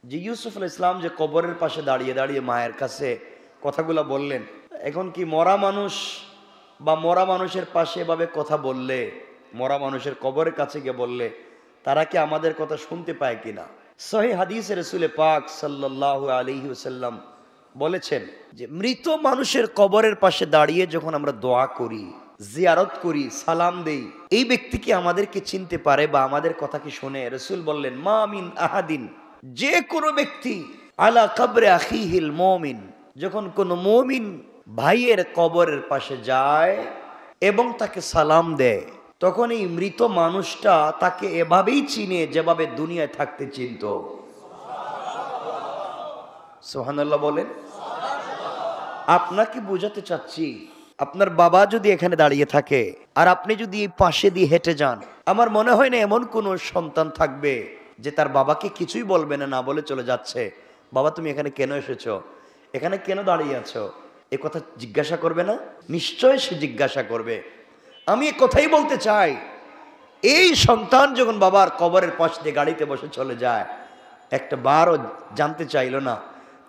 যে ইউসুফ আলাইহিস সালাম যে কবরের পাশে দাঁড়িয়ে দাঁড়িয়ে মায়ের কাছে কথাগুলো বললেন, এখন কি মরা মানুষ বা মরা মানুষের পাশে এভাবে কথা বললে, মরা মানুষের কবরের কাছে গিয়ে বললে তারা কি আমাদের কথা শুনতে পায় কিনা? সহিহ হাদিসে রাসূল পাক সাল্লাল্লাহু আলাইহি ওয়াসাল্লাম বলেছেন যে মৃত মানুষের কবরের পাশে দাঁড়িয়ে যখন আমরা দোয়া করি, জিয়ারত করি, সালাম দেই, এই ব্যক্তি কি আমাদেরকে চিনতে পারে বা আমাদের কথা কি শোনে? রাসূল বললেন, মা মিন আহাদিন, যে কোনো ব্যক্তি আলা কবরে আখিহিল মুমিন, যখন কোনো মুমিন ভাইয়ের কবরের পাশে যায় এবং তাকে সালাম দেয়, তখন এই মৃত মানুষটা তাকে এভাবেই চিনে যেভাবে দুনিয়ায় থাকতে চিনত। সুবহানাল্লাহ বলেন। আপনাকে বোঝাতে চাচ্ছি, আপনার বাবা যদি এখানে দাঁড়িয়ে থাকে আর আপনি যদি এই পাশে দিয়ে হেঁটে যান, আমার মনে হয় না এমন কোনো সন্তান থাকবে যে তার বাবাকে কিছুই বলবে না, না বলে চলে যাচ্ছে, বাবা তুমি এখানে কেন এসেছো, এখানে কেন দাঁড়িয়ে আছো, এ কথা জিজ্ঞাসা করবে না? নিশ্চয় সে জিজ্ঞাসা করবে। আমি এ কথাই বলতে চাই, এই সন্তান যখন বাবার কবরের পাশ দিয়ে গাড়িতে বসে চলে যায়, একটা বারও জানতে চাইল না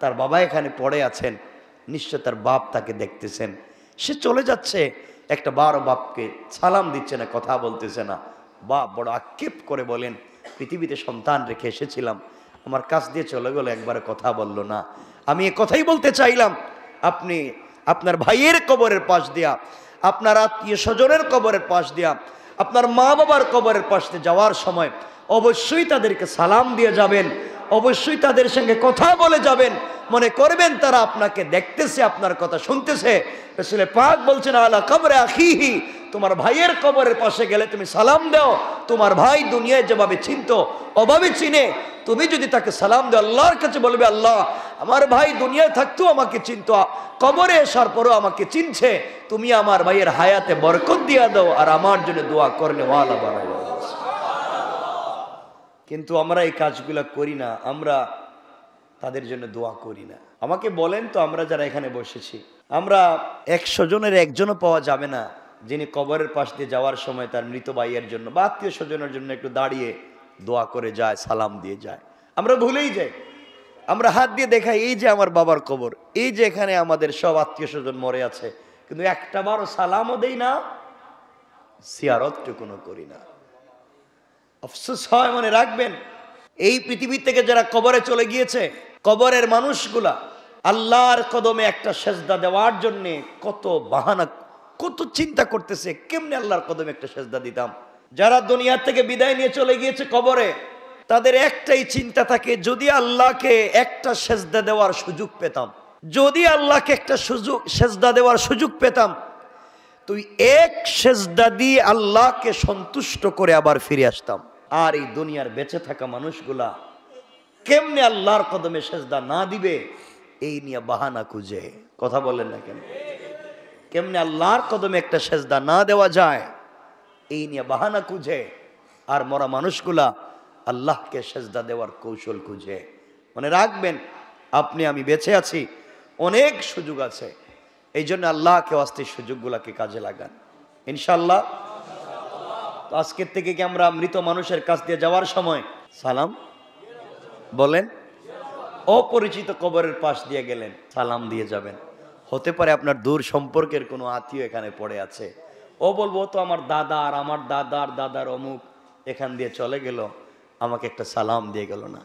তার বাবা এখানে পড়ে আছেন, নিশ্চয় তার বাপ তাকে দেখতেছেন, সে চলে যাচ্ছে, একটা বারও বাপকে সালাম দিচ্ছে না, কথা বলতেছে না। বাপ বড় আক্ষেপ করে বলেন, পৃথিবীতে সন্তান রেখে এসেছিলাম, আমার কাছ দিয়ে চলে গেল, একবারে কথা বলল না। আমি এ কথাই বলতে চাইলাম, আপনি আপনার ভাইয়ের কবরের পাশ দিয়া, আপনার আত্মীয় স্বজনের কবরের পাশ দিয়া, আপনার মা বাবার কবরের পাশ দিয়ে যাওয়ার সময় অবশ্যই তাদেরকে সালাম দিয়ে যাবেন, অবশ্যই তাদের সঙ্গে কথা বলে যাবেন, মনে করবেন তারা আপনাকে দেখতেছে, আপনার কথা শুনতেছে। রাসূল পাক বলছেন, আলা কবরে আখিহি, তোমার ভাইয়ের কবরের পাশে গেলে তুমি সালাম দাও। তোমার ভাই দুনিয়ায় যেভাবে চিনতো ওভাবে চিনে, তুমি যদি তাকে সালাম দাও, আল্লাহর কাছে বলবে, আল্লাহ আমার ভাই দুনিয়ায় থাকতো আমাকে চিনতো, কবরে আসার পরও আমাকে চিনছে, তুমি আমার ভাইয়ের হায়াতে বরকত দিয়া দাও আর আমার জন্য দোয়া করলে ওয়ালা বানাও। কিন্তু আমরা এই কাজগুলা করি না, আমরা তাদের জন্য দোয়া করি না। আমাকে বলেন তো, আমরা যারা এখানে বসেছি, আমরা 100 জনের একজনও পাওয়া যাবে না যিনি কবরের পাশ দিয়ে যাওয়ার সময় তার মৃত ভাইয়ের জন্য বা আত্মীয় স্বজনের জন্য একটু দাঁড়িয়ে দোয়া করে যায়, সালাম দিয়ে যায়। আমরা ভুলেই যাই, আমরা হাত দিয়ে দেখাই এই যে আমার বাবার কবর, এই যে এখানে আমাদের সব আত্মীয় স্বজন মরে আছে, কিন্তু একটা বারও সালামও দেই না, জিয়ারতটুকুও করি না। আফসোস হয়, মনে রাখবেন, এই পৃথিবী থেকে যারা কবরে চলে গিয়েছে, কবরের মানুষগুলা আল্লাহর কদমে একটা সেজদা দেওয়ার জন্য কত বাহানা, কত চিন্তা করতেছে, কেমনে আল্লাহর কদমে একটা সেজদা দিতাম। যারা দুনিয়া থেকে বিদায় নিয়ে চলে গিয়েছে কবরে, তাদের একটাই চিন্তা থাকে, যদি আল্লাহকে একটা সেজদা দেওয়ার সুযোগ পেতাম, যদি আল্লাহকে একটা সেজদা দেওয়ার সুযোগ পেতাম, তুই এক সেজদা দিয়ে আল্লাহকে সন্তুষ্ট করে আবার ফিরে আসতাম। আর এই দুনিয়ার বেঁচে থাকা মানুষগুলা কেমনে আল্লাহর কদমে সেজদা না দিবে এই নিয়ে বাহানা খুঁজে। কথা বলেন না কেন? কেমনে আল্লাহর কদমে একটা সেজদা না দেওয়া যায় এই নিয়ে বাহানা খুঁজে, আর মরা মানুষগুলা আল্লাহকে সেজদা দেওয়ার কৌশল খুঁজে। মনে রাখবেন, আপনি আমি বেঁচে আছি, অনেক সুযোগ আছে, এই জন্য আল্লাহকে ওয়াস্তে সুযোগগুলাকে কাজে লাগান ইনশাআল্লাহ। তো আজকের থেকে কি আমরা মৃত মানুষের কাছ দিয়ে যাওয়ার সময় সালাম বলেন? অপরিচিত কবরের পাশ দিয়ে গেলেন, সালাম দিয়ে যাবেন। হতে পারে আপনার দূর সম্পর্কের কোনো আত্মীয় এখানে পড়ে আছে, ও বলবো তো আমার দাদা আর আমার দাদার দাদার অমুক এখান দিয়ে চলে গেল, আমাকে একটা সালাম দিয়ে গেল না।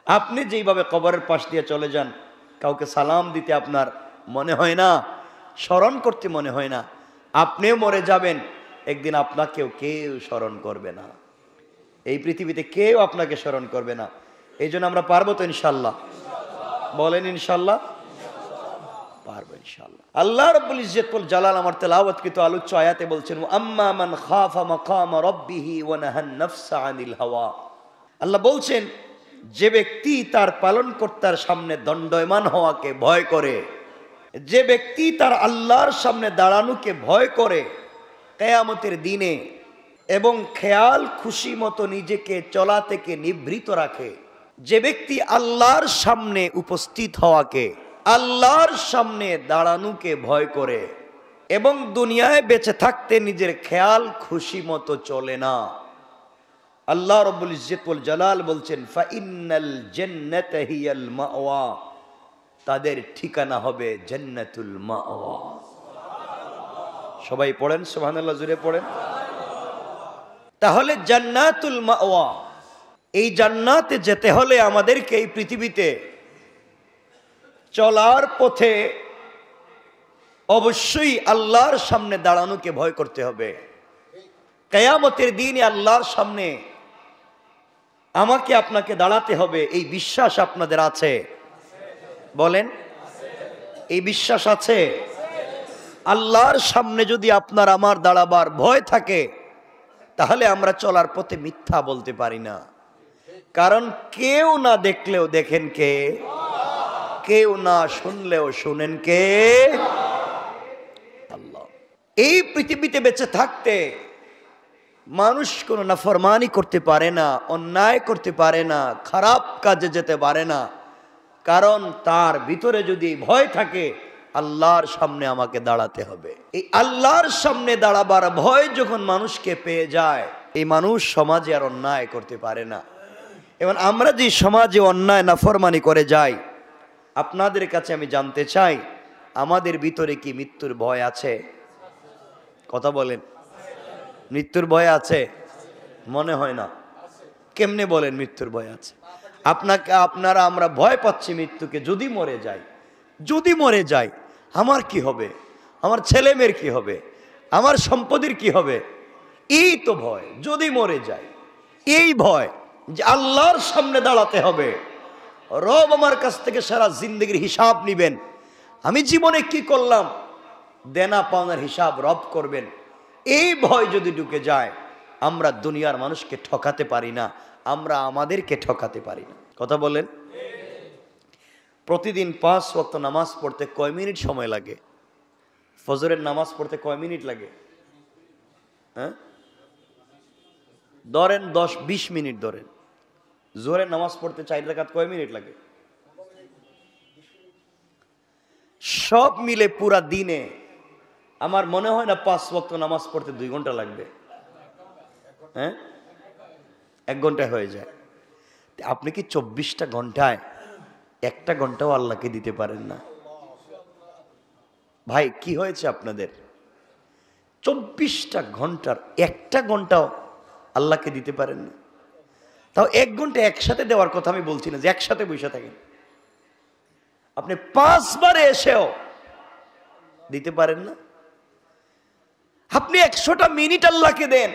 আপনি যেইভাবে কবরের পাশ দিয়ে চলে যান, কাউকে সালাম দিতে আপনার মনে হয় না, স্মরণ করতে মনে হয় না। আপনিও মরে যাবেন, একদিন আপনাকেও কেউ স্মরণ করবে না, এই পৃথিবীতে কেউ আপনাকে স্মরণ করবে না। এই জন্য আমরা পারবো তো ইনশাল্লাহ? বলেন ইনশাল্লাহ পারবো ইনশাল্লাহ। আল্লাহ রাব্বুল ইজ্জতুল জালাল আমার তেলাওয়াতকৃত আলোচ্য আয়াতে বলছেন, আম্মা মান খাফা মাকাম রাব্বিহি ওয়া নাহান নাফসা আনিল হাওয়া। আল্লাহ বলছেন, যে ব্যক্তি তার পালনকর্তার সামনে দণ্ডায়মান হওয়াকে ভয় করে, যে ব্যক্তি তার আল্লাহর সামনে দাঁড়ানোকে ভয় করে কিয়ামতের দিনে, এবং খেয়াল খুশি মতো নিজেকে চলা থেকে নিবৃত রাখে, যে ব্যক্তি আল্লাহর সামনে উপস্থিত হওয়াকে, আল্লাহর সামনে দাঁড়ানোকে ভয় করে এবং দুনিয়ায় বেঁচে থাকতে নিজের খেয়াল খুশি মতো চলে না, আল্লাহ রাব্বুল ইজ্জত ওয়াল জালাল বলছেন ফা ইন্নাল জান্নাতা হিয়াল মাওয়া, তাদের ঠিকানা হবে জান্নাতুল মাওয়া। সবাই পড়েন সুবহানাল্লাহ, জুড়ে পড়েন। তাহলে জান্নাতুল মাওয়া, এই জান্নাতে যেতে হলে আমাদেরকে এই পৃথিবীতে চলার পথে অবশ্যই আল্লাহর সামনে দাঁড়ানোকে ভয় করতে হবে। কিয়ামতের দিনে আল্লাহর সামনে আমাকে আপনাকে দাঁড়াতে হবে, এই বিশ্বাস আপনাদের আছে? বলেন, এই বিশ্বাস আছে? আল্লাহর সামনে যদি আপনার আমার দাঁড়াবার ভয় থাকে, তাহলে আমরা চলার পথে মিথ্যা বলতে পারি না। কারণ কেউ না দেখলেও দেখেন কে, কেউ না শুনলেও শুনেন কে? আল্লাহ। এই পৃথিবীতে বেঁচে থাকতে মানুষ কোনো নাফরমানি করতে পারে না, অন্যায় করতে পারে না, খারাপ কাজে যেতে পারে না। কারণ তার ভিতরে যদি ভয় থাকে আল্লাহর সামনে আমাকে দাঁড়াতে হবে। এই আল্লাহর সামনে দাঁড়াবার ভয় যখন মানুষকে পেয়ে যায়, এই মানুষ সমাজে আর অন্যায় করতে পারে না। এবং আমরা যে সমাজে অন্যায় নাফরমানি করে যাই, আপনাদের কাছে আমি জানতে চাই, আমাদের ভিতরে কি মৃত্যুর ভয় আছে? কথা বলেন, মৃত্যুর ভয় আছে? মনে হয় না। কেমনে বলেন মৃত্যুর ভয় আছে? আপনারা আমরা ভয় পাচ্ছি মৃত্যুকে। যদি মরে যাই, যদি মরে যাই আমার কি হবে, আমার ছেলে মেয়ের কি হবে, আমার সম্পদের কি হবে, এই তো ভয়। যদি মরে যাই, এই ভয় যে আল্লাহর সামনে দাঁড়াতে হবে, রব আমার কাছ থেকে সারা জিন্দগির হিসাব নিবেন, আমি জীবনে কি করলাম, দেনা পাওনার হিসাব রব করবেন। এই ভয় যদি ঢুকে যায়, আমরা দুনিয়ার মানুষকে ঠকাতে পারি না, আমরা আমাদেরকে ঠকাতে পারি না। কথা বলেন। প্রতিদিন 5 ওয়াক্ত নামাজ পড়তে কয় মিনিট সময় লাগে? ফজরের নামাজ পড়তে কয় মিনিট লাগে? হ্যাঁ, ধরেন 10-20 মিনিট ধরেন। জোহরের নামাজ পড়তে 4 রাকাত কয় মিনিট লাগে? সব মিলে পুরা দিনে আমার মনে হয় না 5 ওয়াক্ত নামাজ পড়তে 2 ঘন্টা লাগবে। হ্যাঁ, 1 ঘন্টায় হয়ে যায়। আপনি কি 24টা ঘন্টায় 1টা ঘন্টাও আল্লাহকে দিতে পারেন না? ভাই কি হয়েছে আপনাদের? 24টা ঘন্টার 1টা ঘন্টাও আল্লাহকে দিতে পারেন না। তাও 1 ঘন্টা একসাথে দেওয়ার কথা আমি বলছি না, যে একসাথে বসে থাকেন। আপনি 5 বারে এসেও দিতে পারেন না। আপনি 100টা মিনিট আল্লাহকে দেন,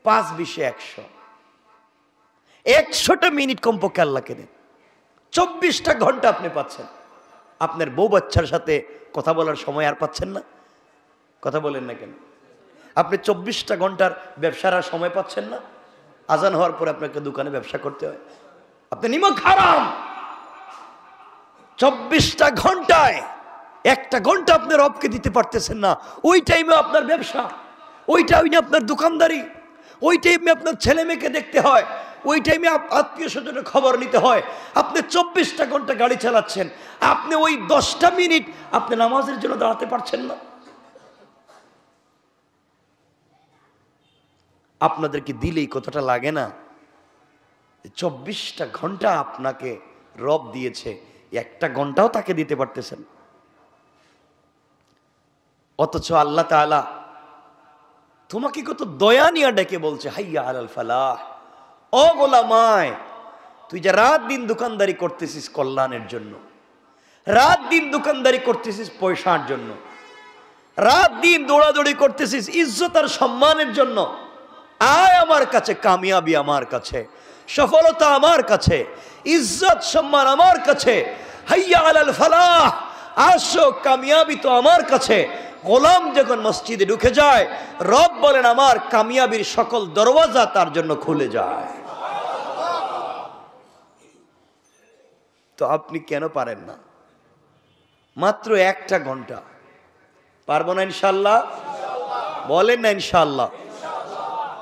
5-20-100, 100টা মিনিট কমপক্ষে আল্লাহকে দেন। 24টা ঘন্টা আপনি পাচ্ছেন, আপনার বউ বাচ্চার সাথে কথা বলার সময় আর পাচ্ছেন না। কথা বলেন না কেন? আপনি 24টা ঘন্টার ব্যবসার আর সময় পাচ্ছেন না। আজান হওয়ার পরে আপনাকে দোকানে ব্যবসা করতে হয়, আপনি নিমক হারাম। 24টা ঘন্টায় 1টা ঘন্টা আপনি রবকে দিতে পারতেছেন না। ওই টাইমে আপনার ব্যবসা, ওই টাইমে আপনার দোকানদারি, ওই টাইমে আপনার ছেলে মেয়েকে দেখতে হয়, ওই টাইমে আত্মীয় স্বজনের খবর নিতে হয়। আপনি 24টা ঘন্টা গাড়ি চালাচ্ছেন, আপনি ওই 10টা মিনিট আপনি নামাজের জন্য দাঁড়াতে পারছেন না। আপনাদেরকে দিলেই কতটা লাগে না? 24টা ঘন্টা আপনাকে রব দিয়েছে, 1টা ঘন্টাও তাকে দিতে পারতেছেন। অথচ আল্লাহ তাআলা তোমাকে কত দয়া নিয়ে ডেকে বলছে, হাইয়া আলাল ফালাহ, ও গোলামায়, তুই যে রাত দিন দোকানদারি করতেছিস কল্যাণের জন্য, রাত দিন দোকানদারি করতেছিস পয়সার জন্য, রাত দিন দৌড়াদৌড়ি করতেছিস ইজ্জত আর সম্মানের জন্য, আয় আমার কাছে, কামিয়াবি আমার কাছে, সফলতা আমার কাছে, ইজ্জত সম্মান আমার কাছে, হাইয়া আলাল ফালাহ, আসো কামিয়াবি তো আমার কাছে। গোলাম যখন মসজিদে ঢুকে যায়, রব বলেন আমার কামিয়াবির সকল দরওয়াজা তার জন্য খুলে যায়। তো আপনি কেন পারেন না? মাত্র 1টা ঘন্টা পারবো না ইনশাআল্লাহ? বলেন না ইনশাআল্লাহ?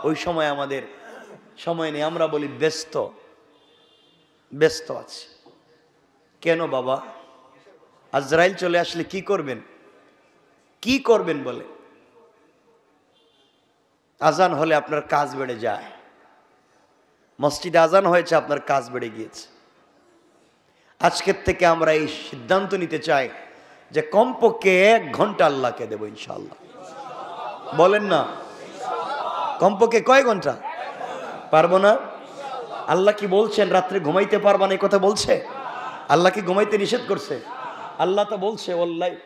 ওই সময় আমাদের সময় নেই, আমরা বলি ব্যস্ত, ব্যস্ত আছি। কেন বাবা? আজরাইল চলে আসলে কি করবেন? কি করবেন বলে? আজান হলে আপনার কাজ বেড়ে যায়, মসজিদে আজান হয়েছে, আপনার কাজ বেড়ে গিয়েছে। আজকের থেকে আমরা এই সিদ্ধান্ত নিতে চাই যে কমপক্ষে 1 ঘন্টা আল্লাহকে দেব ইনশাআল্লাহ। বলেন না, কমপক্ষে কয় ঘন্টা? পারবো না? আল্লাহ কি বলছেন রাত্রে ঘুমাইতে পারবা না, এই কথা বলছে? আল্লাহ কি ঘুমাইতে নিষেধ করছে? আল্লাহ তো বলছে ওয়াল্লাইল,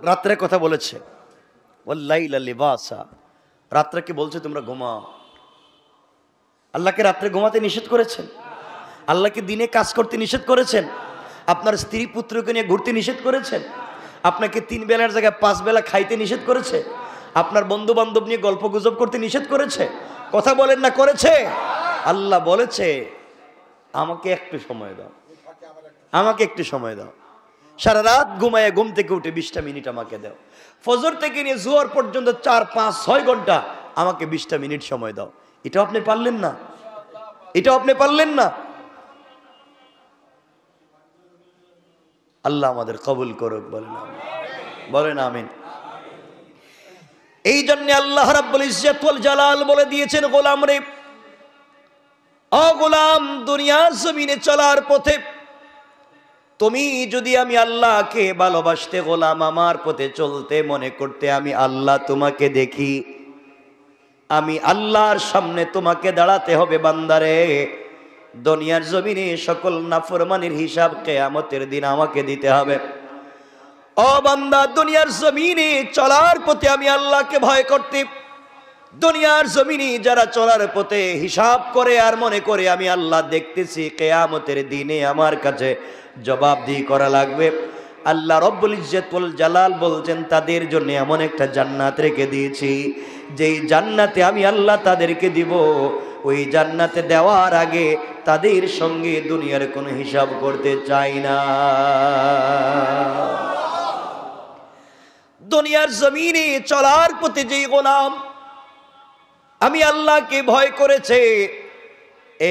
রাত্রে কথা বলেছে ওয়াল্লাইলা লিবাসা, রাত্রে কি বলছে তোমরা ঘুমাও। আল্লাহকে রাত্রে ঘুমাতে নিষেধ করেছেন? আল্লাহকে দিনে কাজ করতে নিষেধ করেছেন? আপনার স্ত্রী পুত্রকে নিয়ে ঘুরতে নিষেধ করেছেন? আপনাকে 3 বেলার জায়গায় 5 বেলা খাইতে নিষেধ করেছে? আপনার বন্ধু বান্ধব নিয়ে গল্প গুজব করতে নিষেধ করেছে? কথা বলেন না, করেছে? আল্লাহ বলেছে আমাকে একটু সময় দাও, আমাকে একটু সময় দাও। সারা রাত ঘুমায় ঘুম থেকে উঠে 20টা মিনিট আমাকে দাও। ফজর থেকে নিয়ে জোহর পর্যন্ত 4, 5, 6 ঘন্টা আমাকে 20টা মিনিট সময় দাও। এটা আপনি পারলেন না? এটা আপনি পারলেন না? আল্লাহ আমাদের কবুল করুক, বলেন আমিন, বলেন আমিন। এই জন্য আল্লাহ রাব্বুল ইজ্জত ওয়াল জালাল বলে দিয়েছেন, গোলাম রে, ও গোলাম, দুনিয়ার জমিনে চলার পথে তুমি যদি আমি আল্লাহকে ভালোবাসতে, গোলাম আমার পথে চলতে, মনে করতে আমি আল্লাহ তোমাকে দেখি, আমি আল্লাহর সামনে তোমাকে দাঁড়াতে হবে বান্দারে। দুনিয়ার জমিনে সকল নাফরমানির হিসাব কিয়ামতের দিন আমাকে দিতে হবে। ও বান্দা, দুনিয়ার জমিনে চলার পথে আমি আল্লাহকে ভয় করতে, দুনিয়ার জমিনে যারা চলার পথে হিসাব করে আর মনে করে আমি আল্লাহ দেখতেছি, কিয়ামতের দিনে আমার কাছে জবাবদিহি করা লাগবে, আল্লাহ রব্বুল ইজ্জত ওয়াল জালাল বলছেন তাদের জন্য এমন একটা জান্নাত রেখে দিয়েছি, যেই জান্নাতে আমি আল্লাহ তাদেরকে দিব। ওই জান্নাতে দেওয়ার আগে তাদের সঙ্গে দুনিয়ার কোনো হিসাব করতে চাই না। দুনিয়ার জমিনে চলার পথে যেই গোলাম আমি আল্লাহকে ভয় করেছে,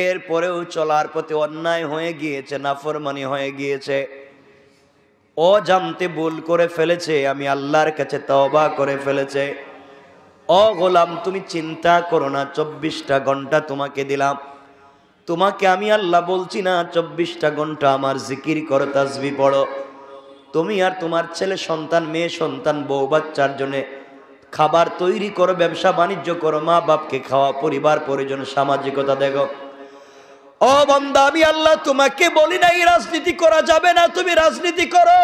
এরপরেও চলার পথে অন্যায় হয়ে গিয়েছে, নাফরমানি হয়ে গিয়েছে, অজান্তে ভুল করে ফেলেছে, আমি আল্লাহর কাছে তওবা করে ফেলেছে, ও গোলাম তুমি চিন্তা করো না, 24টা ঘন্টা তোমাকে দিলাম। তোমাকে আমি আল্লাহ বলছি না 24টা ঘন্টা আমার জিকির করো, তাসবিহ পড়ো। তুমি আর তোমার ছেলে সন্তান, মেয়ে সন্তান, বউ বাচ্চার জন্য খাবার তৈরি করো, ব্যবসা বাণিজ্য করো, মা বাপকে খাওয়া, পরিবার পরিজন, সামাজিকতা দেখো। ও বান্দা, আমি আল্লাহ তোমাকে বলি না এই রাজনীতি করা যাবে না, তুমি রাজনীতি করো।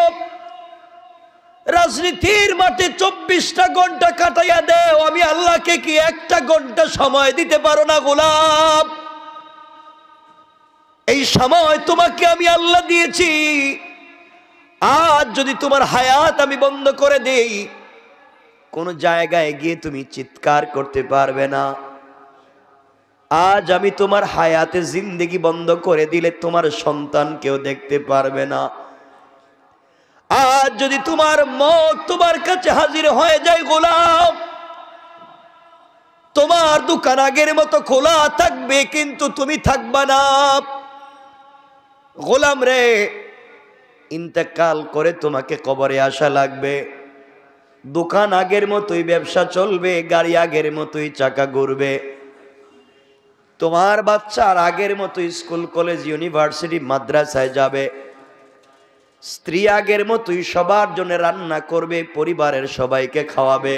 রাজনীতির মাঠে 24টা ঘন্টা কাটাইয়া দেও, আমি আল্লাহকে কি 1টা ঘন্টা সময় দিতে পারো না গোলাম? এই সময় তোমাকে আমি আল্লাহ দিয়েছি। আজ যদি তোমার হায়াত আমি বন্ধ করে দেই, কোন জায়গায় গিয়ে তুমি চিৎকার করতে পারবে না। আজ আমি তোমার হায়াতে জিন্দেগি বন্ধ করে দিলে তোমার সন্তান কেউ দেখতে পারবে না। আজ যদি তোমার মত তোমার কাছে হাজির হয়ে যায় গোলাম, তোমার দোকান আগের মতো খোলা থাকবে কিন্তু তুমি থাকবা না। গোলাম রে, ইন্তেকাল করে তোমাকে কবরে আসা লাগবে। দোকান আগের মতোই ব্যবসা চলবে, গাড়ি আগের মতোই চাকা ঘুরবে, তোমার বাচ্চার আগের মতো স্কুল কলেজ ইউনিভার্সিটি মাদ্রাসায় যাবে, স্ত্রী আগের মতোই সবার জন্য রান্না করবে, পরিবারের সবাইকে খাওয়াবে।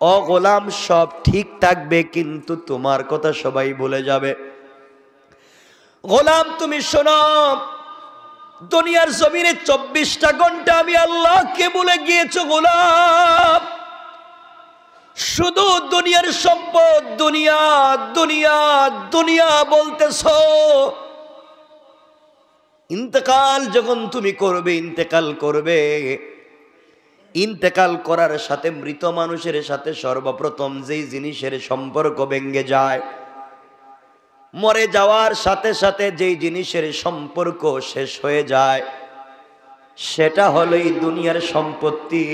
ও গোলাম, সব ঠিক থাকবে কিন্তু তোমার কথা সবাই ভুলে যাবে। গোলাম তুমি শোনো, দুনিয়ার জমিনে 24টা ঘন্টা আমি আল্লাহকে ভুলে গিয়েছো গোলাম। শুধু দুনিয়ার সম্পদ, দুনিয়া দুনিয়া দুনিয়া বলতেছো। ইন্তেকাল যখন তুমি করবে, ইন্তেকাল করবে, ইন্তেকাল করার সাথে মৃত মানুষের সাথে সর্বপ্রথম যেই জিনিসের সম্পর্ক ভেঙে যায়, মরে যাওয়ার সাথে সাথে যেই জিনিসের সম্পর্ক শেষ হয়ে যায়, সেটা হলো এই দুনিয়ার সম্পত্তি।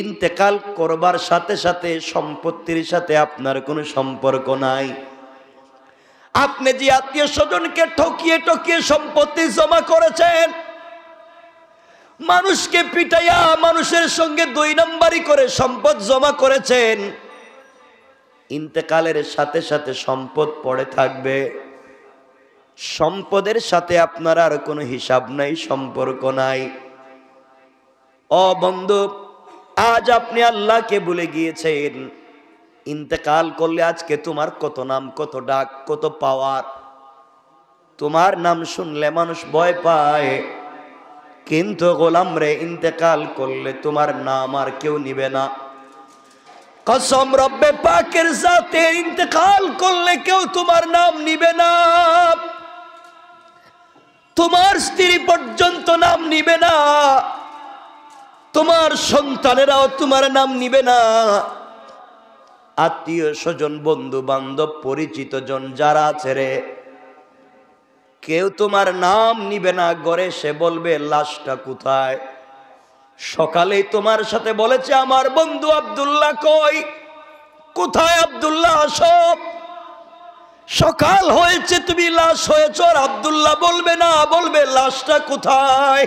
ইন্তেকাল করবার সাথে সাথে সম্পত্তির সাথে আপনার কোনো সম্পর্ক নাই। আপনি যে আত্মীয় স্বজনকে ঠকিয়ে ঠকিয়ে সম্পত্তি জমা করেছেন, মানুষকে পিটাইয়া মানুষের সঙ্গে 2 নম্বরই করে সম্পদ জমা করেছেন, ইন্তেকালের সাথে সাথে সম্পদ পড়ে থাকবে। সম্পদের সাথে আপনার আর কোনো হিসাব নাই, সম্পর্ক নাই। ও বন্ধু, আজ আপনি আল্লাহকে ভুলে গিয়েছেন। ইন্তেকাল করলে আজকে তোমার কত নাম, কত ডাক, কত পাওয়ার। তোমার নাম শুনলে মানুষ ভয় পায়, কিন্তু গোলাম রে, ইন্তেকাল করলে তোমার নাম আর কেউ নিবে না। কসম রব্বে পাকের সাথে, ইন্তেকাল করলে কেউ তোমার নাম নিবে না। তোমার স্ত্রী পর্যন্ত নাম নিবে না, তোমার সন্তানেরাও তোমার নাম নিবে না। আত্মীয় স্বজন, বন্ধু বান্ধব, পরিচিত জন যারা আছে রে, কেউ তোমার নাম নিবে না। ঘরে সে বলবে লাশটা কোথায়। সকালেই তোমার সাথে বলেছে আমার বন্ধু আব্দুল্লাহ কই, কোথায় আব্দুল্লাহ আসো। সকাল হয়েছে, তুমি লাশ হয়েছ, আর আব্দুল্লাহ বলবে না, বলবে লাশটা কোথায়।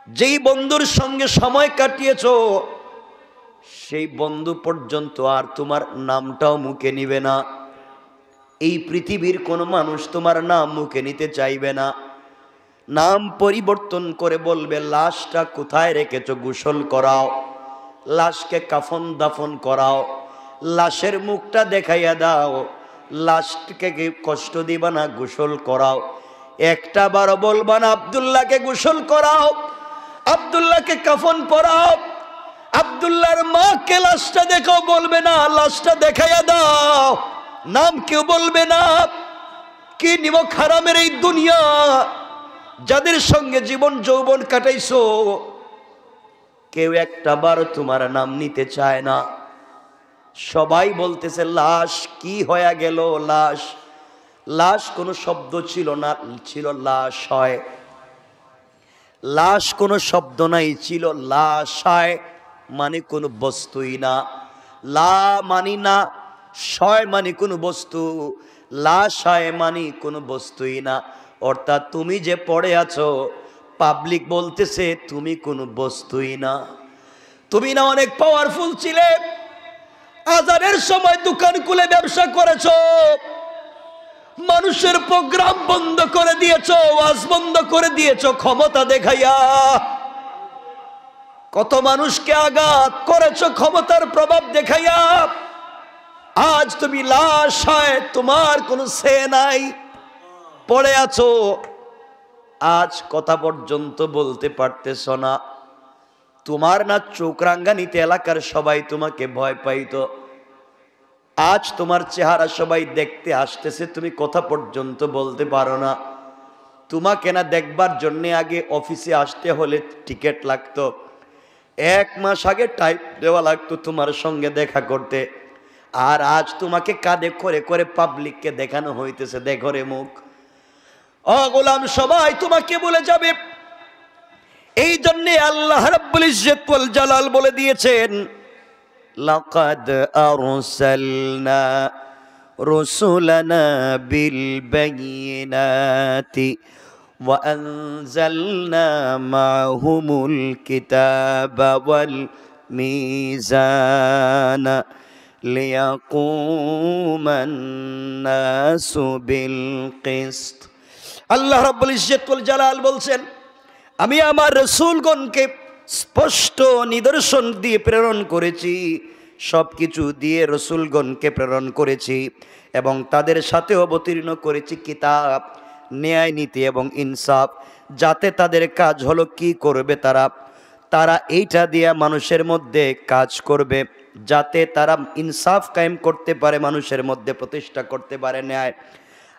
যেই বন্ধুর সঙ্গে সময় কাটিয়েছো সেই বন্ধু পর্যন্ত আর তোমার নামটাও মুখে নিবে না। এই পৃথিবীর কোনো মানুষ তোমার নাম মুখে নিতে চাইবে না। নাম পরিবর্তন করে বলবে লাশটা কোথায় রেখেছো, গোসল করাও, লাশকে কাফন দাফন করাও, লাশের মুখটা দেখাইয়া দাও, লাশকে কষ্ট দিবা না, গোসল করাও। একটা বারো বলবা না আব্দুল্লাহকে গোসল করাও, আব্দুল্লাহকে কাফন পরাও। আব্দুল্লাহর মাকে লাশটা দেখাও, বলবে না লাশটা দেখাইয়া দাও, নাম কেউ বলবে না। কি নিমক হারামের এই দুনিয়া, যাদের সঙ্গে জীবন যৌবন কাটাইছো কেউ একটা বার তোমার নাম নিতে চায় না। সবাই বলতেছে লাশ, কি হয়ে গেল লাশ। লাশ কোনো শব্দ ছিল না, ছিল লাশ হয়। লাশ কোনো শব্দ নাই, ছিল লাশ হয়, মানে কোনো বস্তুই না। লা মানি না, শয় মানে কোনো বস্তু, লাশ হয় মানে কোনো বস্তুই না। অর্থাৎ তুমি যে পড়ে আছো, পাবলিক বলতেছে তুমি কোনো বস্তুই না। তুমি না অনেক পাওয়ারফুল ছিলে, আজানের সময় দোকান খুলে ব্যবসা করেছো, মানুষের প্রোগ্রাম বন্ধ করে দিয়েছো, ওয়াজ বন্ধ করে দিয়েছো ক্ষমতা দেখাইয়া। কত মানুষকে আঘাত করেছো ক্ষমতার প্রভাব দেখাইয়া। আজ তুমি লাশ হয়, তোমার কোনো সে নাই, পড়ে আছো। আজ কথা পর্যন্ত বলতে পারতেছ না। তোমার না চোখ রাঙ্গানিতে এলাকার সবাই তোমাকে ভয় পাইতো, আজ তোমার চেহারা সবাই দেখতে আসতেছে, তুমি কথা পর্যন্ত বলতে পারো না। তোমাকে না দেখবার জন্য আগে অফিসে আসতে হলে টিকিট লাগতো, 1 মাস আগে টাইপ দেওয়া লাগতো তোমার সঙ্গে দেখা করতে। আর আজ তোমাকে কাঁধে করে করে পাবলিককে দেখানো হইতেছে, দেখো রে মুখ। ও গোলাম, সবাই তোমাকে বলে যাবে। এই জন্যে আল্লাহ রাব্বুল ইজ্জত ওয়াল জালাল বলে দিয়েছেন, লাকাদ আরসালনা রুসুলানা বিল বায়িনাতি ওয়া আনজালনা মাহুমুল কিতাবা ওয়াল মিজানা লিয়াকুমান নাসু বিল কিসত। আল্লাহ রাব্বুল ইজ্জত ওয়াল জালাল বলছেন, আমি আমার রাসূলগণকে স্পষ্ট নিদর্শন দিয়ে প্রেরণ করেছি, সব কিছু দিয়ে রাসূলগণকে প্রেরণ করেছি এবং তাদের সাথে অবতীর্ণ করেছি কিতাব, ন্যায় নীতি এবং ইনসাফ, যাতে তাদের কাজ হলো কি করবে তারা এইটা দিয়ে মানুষের মধ্যে কাজ করবে, যাতে তারা ইনসাফ কায়েম করতে পারে, মানুষের মধ্যে প্রতিষ্ঠা করতে পারে ন্যায়।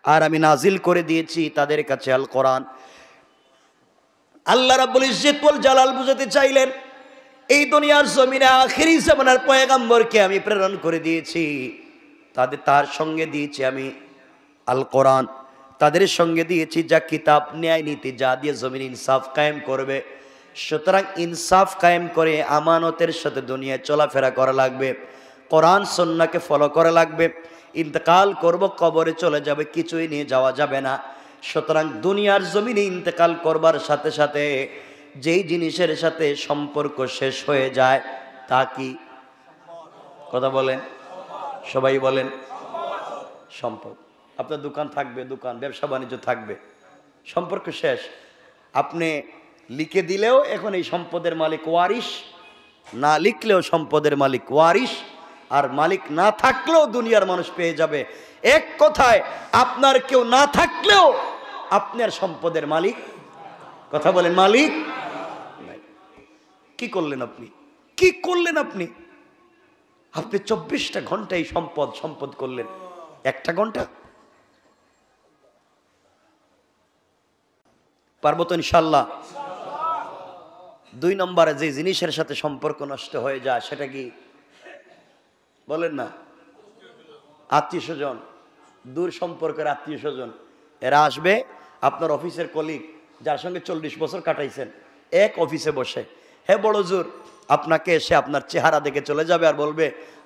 আর আমি নাজিল করে দিয়েছি তাদের কাছে আল কোরআন। আল্লাহ রাব্বুল ইজ্জত ওয়াল জালাল বুঝাতে চাইলেন, এই দুনিয়ার জমিনে আখিরি জামানার পয়গম্বরকে আমি প্রেরণ করে দিয়েছি, তার সঙ্গে দিয়েছি আমি আল কোরআন, তাদের সঙ্গে দিয়েছি যা কিতাব, ন্যায় নীতি, যা দিয়ে জমিন ইনসাফ কায়েম করবে। সুতরাং ইনসাফ কায়েম করে আমানতের সাথে দুনিয়ায় চলাফেরা করা লাগবে, কোরআন সুন্নাহকে ফলো করা লাগবে। ইন্তেকাল করব, কবরে চলে যাবে, কিছুই নিয়ে যাওয়া যাবে না। সুতরাং দুনিয়ার জমিনে ইন্তেকাল করবার সাথে সাথে যেই জিনিসের সাথে সম্পর্ক শেষ হয়ে যায় তা কি? কথা বলেন। সবাই বলেন সম্পদ। আপনার দোকান থাকবে, দোকান ব্যবসা বাণিজ্য থাকবে, সম্পর্ক শেষ। আপনি লিখে দিলেও এখন এই সম্পদের মালিক ওয়ারিশ, না লিখলেও সম্পদের মালিক ওয়ারিশ, আর মালিক না থাকলেও দুনিয়ার মানুষ পেয়ে যাবে। এক কথায় আপনার কেউ না থাকলেও আপনার সম্পদের মালিক, কথা বলেন, মালিক নাই। কি করলেন আপনি? কি করলেন আপনি? আপনি 24টা ঘন্টা এই সম্পদ সম্পদ করলেন, একটা ঘন্টা পারবো তো ইনশাল্লাহ? 2 নম্বরে যে জিনিসের সাথে সম্পর্ক নষ্ট হয়ে যায় সেটা কি বলেন না? আত্মীয় স্বজন, দূর সম্পর্কের আত্মীয় স্বজন। এরা আসবে, আপনার অফিসের কলিগ যার সঙ্গে 40 বছর কাটাইছেন, এক অফিসে বসে, হে বড় জোর, আপনাকে এসে আপনার চেহারা দেখে চলে যাবে আর বলবে,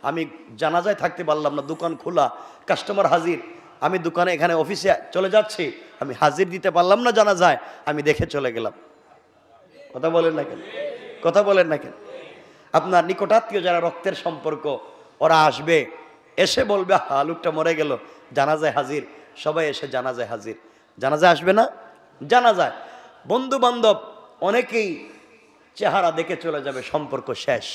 আমি জানাজায় থাকতে পারলাম না, দোকান খোলা, কাস্টমার হাজির, আমি দোকানে এখানে অফিসে চলে যাচ্ছি, আমি হাজির দিতে পারলাম না জানাজায়, আমি দেখে চলে গেলাম। কথা বলেন না কেন? কথা বলেন না কেন? আপনার নিকটাত্মীয় যারা রক্তের সম্পর্ক, ওরা আসবে, এসে বলবে, হা লোকটা মরে গেল, জানাজায় হাজির, সবাই এসে জানাজায় হাজির। জানাজায় আসবে না? জানাজায় বন্ধু বান্ধব অনেকেই চেহারা দেখে চলে যাবে, সম্পর্ক শেষ।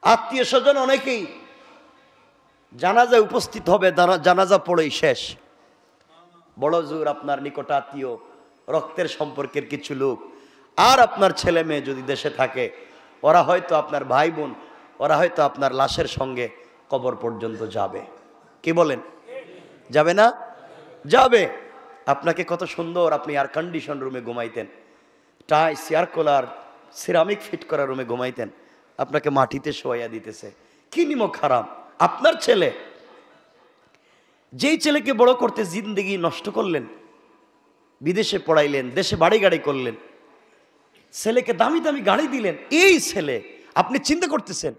আত্মীয় স্বজন অনেকেই জানাজায় উপস্থিত হবে, জানাজা পড়েই শেষ। বড় জোর আপনার নিকটাত্মীয় রক্তের সম্পর্কের কিছু লোক আর আপনার ছেলে মেয়ে যদি দেশে থাকে, ওরা হয়তো আপনার ভাই বোন, ওরা হয়তো আপনার লাশের সঙ্গে কবর পর্যন্ত যাবে। কি বলেন? যাবে না? যাবে। আপনাকে কত সুন্দর, আপনি এয়ার কন্ডিশন রুমে ঘুমাইতেন, টাই চেয়ার কুলার সিরামিক ফিট করা রুমে ঘুমাইতেন, আপনাকে মাটিতে শোয়াইয়া দিতেছে। কি নিমক হারাম! আপনার ছেলে, যেই ছেলেকে বড় করতে জিন্দেগি নষ্ট করলেন, বিদেশে পড়াইলেন, দেশে বাড়ি গাড়ি করলেন, ছেলেকে দামি দামি গাড়ি দিলেন, এই ছেলে, আপনি চিন্তা করতেছেন,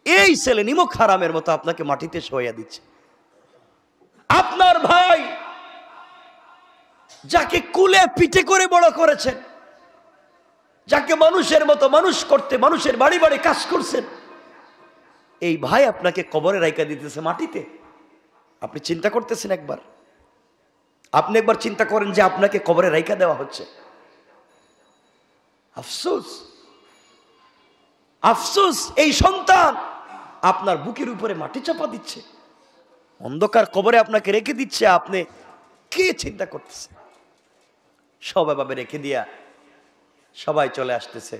এই ছেলে নিমক হারামের মতো আপনাকে মাটিতে শোয়াইয়া দিচ্ছে। আপনার ভাই, যাকে কুলে পিঠে করে বড় করেছেন, যাকে মানুষের মতো মানুষ করতে মানুষের বাড়ি বাড়ি কাজ করছেন, এই ভাই আপনাকে কবরে রাইখা দিতেছে মাটিতে। আপনি চিন্তা করতেছেন একবার? আপনি একবার চিন্তা করেন যে আপনাকে কবরে রাইখা দেওয়া হচ্ছে। আফসোস, আফসোস, এই সন্তান আপনার বুকের উপরে মাটি চাপা দিচ্ছে, অন্ধকার কবরে আপনাকে রেখে দিচ্ছে। আপনি কি চিন্তা করতেছেন? সবাই ভাবে রেখে দিয়া সবাই চলে আসতেছে।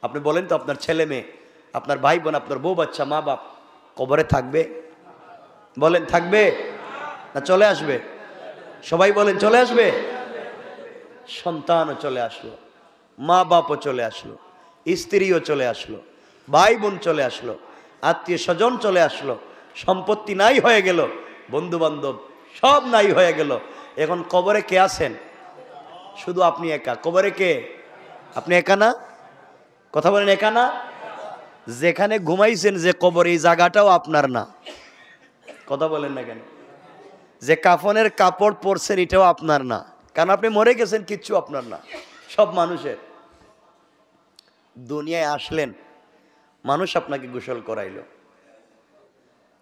আপনি বলেন তো, আপনার ছেলে মেয়ে, আপনার ভাই বোন, আপনার বউ বাচ্চা, মা বাপ কবরে থাকবে? বলেন থাকবে না চলে আসবে? সবাই বলেন চলে আসবে। সন্তানও চলে আসলো, মা বাপও চলে আসলো, স্ত্রীও চলে আসলো, ভাই বোন চলে আসলো, আত্মীয় স্বজন চলে আসলো, সম্পত্তি নাই হয়ে গেল, বন্ধু বান্ধব সব নাই হয়ে গেল। এখন কবরে কে আছেন? শুধু আপনি একা। কবরে কে? আপনি একা না? কথা বলেন, একা না? যেখানে ঘুমাইছেন যে কবর, এই জায়গাটাও আপনার না। কথা বলেন না কেন? যে কাফনের কাপড় পরছেন এটাও আপনার না, কারণ আপনি মরে গেছেন, কিচ্ছু আপনার না, সব মানুষের। দুনিয়ায় আসলেন, মানুষ আপনাকে গোসল করাইলো,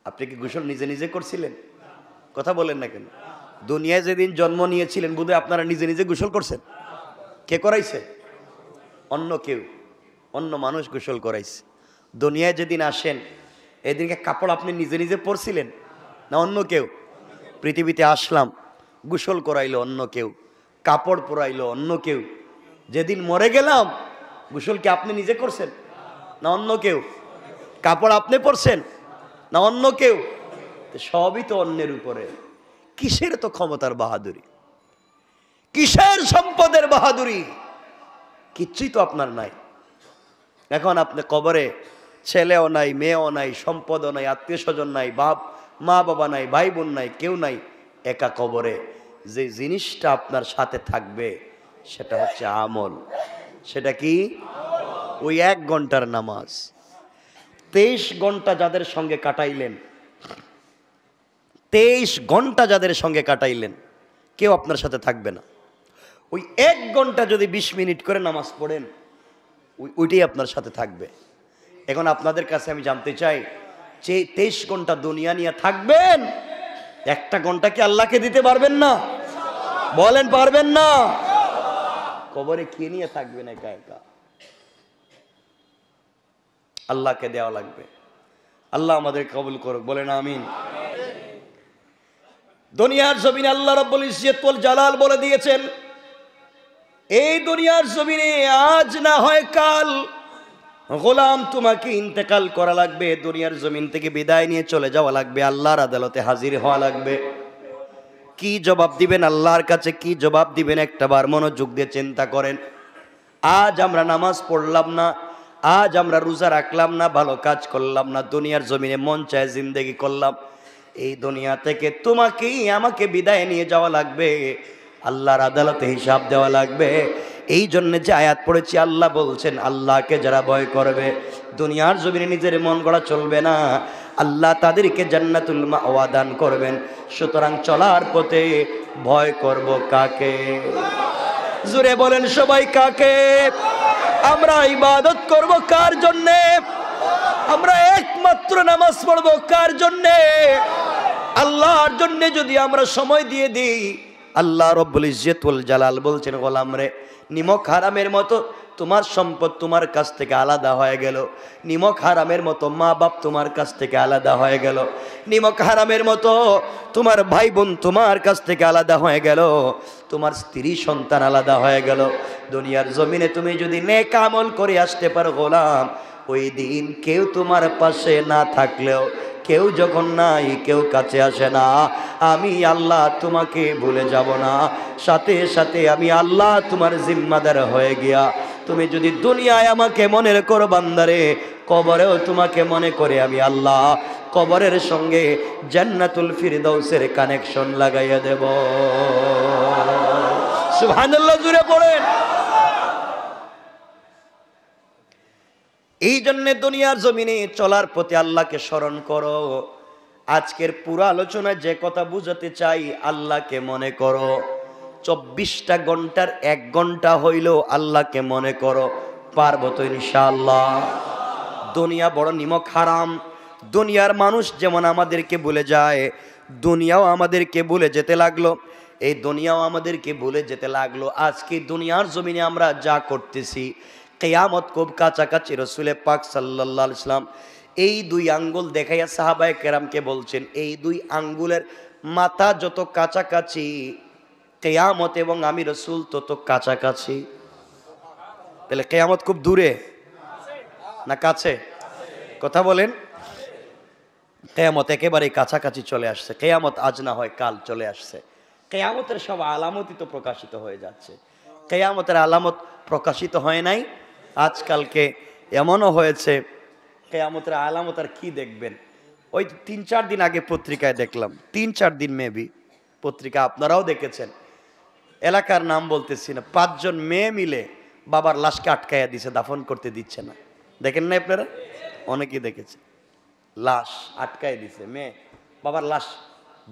আপনি কি গোসল নিজে নিজে করছিলেন? কথা বলেন না কেন? দুনিয়ায় যেদিন জন্ম নিয়েছিলেন বোধহয় আপনারা নিজে নিজে গোসল করছেন? কে করাইছে? অন্য কেউ, অন্য মানুষ গোসল করাইছে। দুনিয়ায় যেদিন আসেন, এদিনকে কাপড় আপনি নিজে নিজে পরছিলেন না অন্য কেউ? পৃথিবীতে আসলাম, গোসল করাইলো অন্য কেউ, কাপড় পরাইলো অন্য কেউ। যেদিন মরে গেলাম, গোসল কি আপনি নিজে করছেন না অন্য কেউ? কাপড় আপনি পরছেন না অন্য কেউ? সবই তো অন্যের উপরে। কিসের তো ক্ষমতার বাহাদুরি, কিসের সম্পদের বাহাদুরি? কিচ্ছুই তো আপনার নাই। এখন আপনি কবরে ছেলেও নাই, মেয়েও নাই, সম্পদও নাই, আত্মীয় স্বজন নাই, মা বাবা নাই, ভাই বোন নাই, কেউ নাই, একা কবরে। যে জিনিসটা আপনার সাথে থাকবে সেটা হচ্ছে আমল। সেটা কি? ওই 1 ঘন্টার নামাজ। 23 ঘন্টা যাদের সঙ্গে কাটাইলেন, 23 ঘন্টা যাদের সঙ্গে কাটাইলেন, কেউ আপনার সাথে থাকবে না। ওই 1 ঘন্টা যদি 20 মিনিট করে নামাজ পড়েন, ওইটাই আপনার সাথে থাকবে। এখন আপনাদের কাছে আমি জানতে চাই, 23 ঘন্টা দুনিয়া নিয়ে থাকবেন, একটা ঘন্টা কি আল্লাহকে দিতে পারবেন না? বলেন পারবেন না? কবরে কে নিয়ে থাকবেন একা একা? আল্লাহকে দেওয়া লাগবে। আল্লাহ আমাদের কবুল করুক, বলেন আমিন। দুনিয়ার জমিনে আল্লাহ রাব্বুল ইজ্জত ওয়াল জালাল বলে দিয়েছেন, এই দুনিয়ার জমিনে আজ না হয় কাল গোলাম তোমাকে ইন্তেকাল করা লাগবে, দুনিয়ার জমিন থেকে বিদায় নিয়ে চলে যাওয়া লাগবে, আল্লাহর আদালতে হাজির হওয়া লাগবে। কি জবাব দিবেন আল্লাহর কাছে? কি জবাব দিবেন? একটাবার মনোযোগ দিয়ে চিন্তা করেন। আজ আমরা নামাজ পড়লাম না, আজ আমরা রোজা রাখলাম না, ভালো কাজ করলাম না, দুনিয়ার জমিনে মন চায় জিন্দেগি করলাম, এই দুনিয়া থেকে তোমাকেই আমাকে বিদায় নিয়ে যাওয়া লাগবে, আল্লাহর আদালতে হিসাব দেওয়া লাগবে। এই জন্য যে আয়াত পড়েছি, আল্লাহ বলছেন আল্লাহকে যারা ভয় করবে, দুনিয়ার জমিনে নিজের মন গড়া চলবে না, আল্লাহ তাদেরকে জান্নাতুল মাওয়া দান করবেন। সুতরাং চলার পথে ভয় করব কাকে? জোরে বলেন সবাই, কাকে? আমরা ইবাদত করব কার জন্যে? আমরা একমাত্র নামাজ পড়ব কার জন্যে? আল্লাহর জন্যে। যদি আমরা সময় দিয়ে দিই, আল্লাহ রাব্বুল ইজ্জত ওয়াল জালাল বলছেন, গোলাম রে, নিমক হারামের মতো তোমার সম্পদ তোমার কাছ থেকে আলাদা হয়ে গেল, নিমক হারামের মতো মা বাপ তোমার কাছ থেকে আলাদা হয়ে গেল, নিমক হারামের মতো তোমার ভাই বোন তোমার কাছ থেকে আলাদা হয়ে গেল, তোমার স্ত্রী সন্তান আলাদা হয়ে গেল। দুনিয়ার জমিনে তুমি যদি নেক আমল করে আসতে পারো গোলাম, ওই দিন কেউ তোমার পাশে না থাকলেও, কেউ যখন নাই, কেউ কাছে আসে না, আমি আল্লাহ তোমাকে ভুলে যাব না, সাথে সাথে আমি আল্লাহ তোমার জিম্মাদার হয়ে গিয়া। তুমি যদি দুনিয়ায় আমাকে মনে করো বান্দারে, কবরেও তোমাকে মনে করে আমি আল্লাহ কবরের সঙ্গে জান্নাতুল ফিরদাউসের কানেকশন লাগাইয়া দেব। সুবহানাল্লাহ, জুড়ে পড়েন। এই জন্যে দুনিয়ার জমিনে চলার পথে আল্লাহকে স্মরণ করো। আজকের পুরো আলোচনায় যে কথা বুঝাতে চাই, আল্লাহকে মনে করো। 24টা ঘন্টার 1 ঘন্টা হইলেও আল্লাহকে মনে করো, পারবো তো ইনশাআল্লাহ। দুনিয়া বড় নিমক হারাম। দুনিয়ার মানুষ যেমন আমাদেরকে ভুলে যায়, দুনিয়াও আমাদেরকে ভুলে যেতে লাগলো, এই দুনিয়াও আমাদেরকে ভুলে যেতে লাগলো। আজকে দুনিয়ার জমিনে আমরা যা করতেছি, কিয়ামত খুব কাছাকাছি। রাসূল পাক সাল্লাল্লাহু আলাইহি ওয়াসাল্লাম এই 2 আঙ্গুল দেখাইয়া সাহাবায়ে কেরামকে বলছেন, এই 2 আঙ্গুলের মাথা যত কাছাকাছি, কিয়ামত এবং আমি রাসূল তত কাছাকাছি। তাহলে কিয়ামত খুব দূরে না কাছে? কথা বলেন। কিয়ামত একেবারে কাছাকাছি চলে আসছে। কিয়ামত আজ না হয় কাল চলে আসছে। কিয়ামতের সব আলামতই তো প্রকাশিত হয়ে যাচ্ছে। কিয়ামতের আলামত প্রকাশিত হয় নাই। আজকালকে এমনও হয়েছে, কিয়ামতের আলামত আর কি দেখবেন? ওই 3-4 দিন আগে পত্রিকায় দেখলাম, 3-4 দিন মেবি, পত্রিকা আপনারাও দেখেছেন, এলাকার নাম বলতেছি না, 5 জন মেয়ে মিলে বাবার লাশকে আটকাইয়া দিছে, দাফন করতে দিচ্ছে না। দেখেন না আপনারা? অনেকেই দেখেছে, লাশ আটকাই দিছে, মেয়ে বাবার লাশ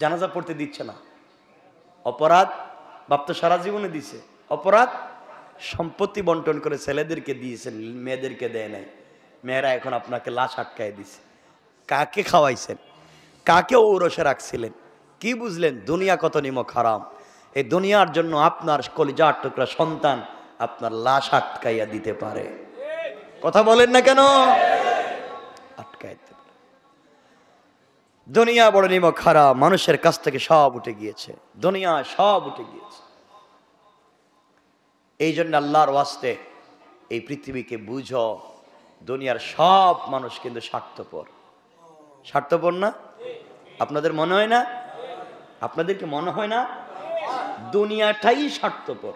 জানাজা পড়তে দিচ্ছে না। অপরাধ বাপ তো সারা জীবনে দিছে, অপরাধ সম্পত্তি বন্টন করে ছেলেদেরকে দিয়েছেন, মেয়েদেরকে দেয় নাই। মেয়েরা এখন আপনাকে লাশ আটকাই দিছে। কাকে খাওয়াইছেন? কাকে ঔরসে রাখছিলেন? কি বুঝলেন দুনিয়া কত নিমক হারাম? এই দুনিয়ার জন্য আপনার কলিজার টুকরা সন্তান আপনার লাশ আটকাইয়া দিতে পারে। কথা বলেন না কেন? আটকাই দিতে পারে। দুনিয়া বড় নিমক হারাম। মানুষের কাছ থেকে সব উঠে গিয়েছে, দুনিয়া সব উঠে গিয়েছে। এই জন্য আল্লাহর ওয়াস্তে এই পৃথিবীকে বুঝো, দুনিয়ার সব মানুষ কিন্তু স্বার্থপর। স্বার্থপর না? আপনাদের মনে হয় না? আপনাদেরকে মনে হয় না? দুনিয়াটাই স্বার্থপর।